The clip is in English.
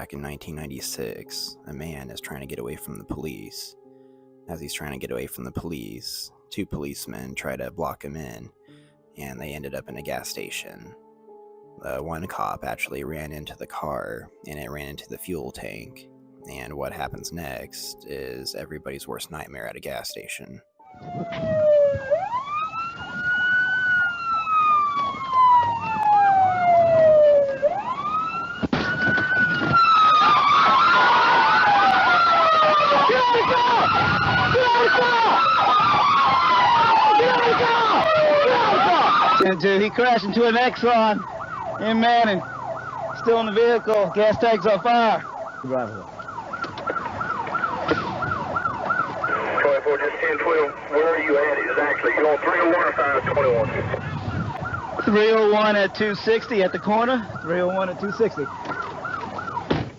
Back in 1996, a man is trying to get away from the police. As he's trying to get away from the police, two policemen try to block him in, and they ended up in a gas station. One cop actually ran into the car, and it ran into the fuel tank. And what happens next is everybody's worst nightmare at a gas station. He crashed into an Exxon in Manning. Still in the vehicle. Gas tank's on fire. Drive away. 24, just 1012. Where are you at exactly? You on 301 or 521? 301 at 260 at the corner. 301 at 260.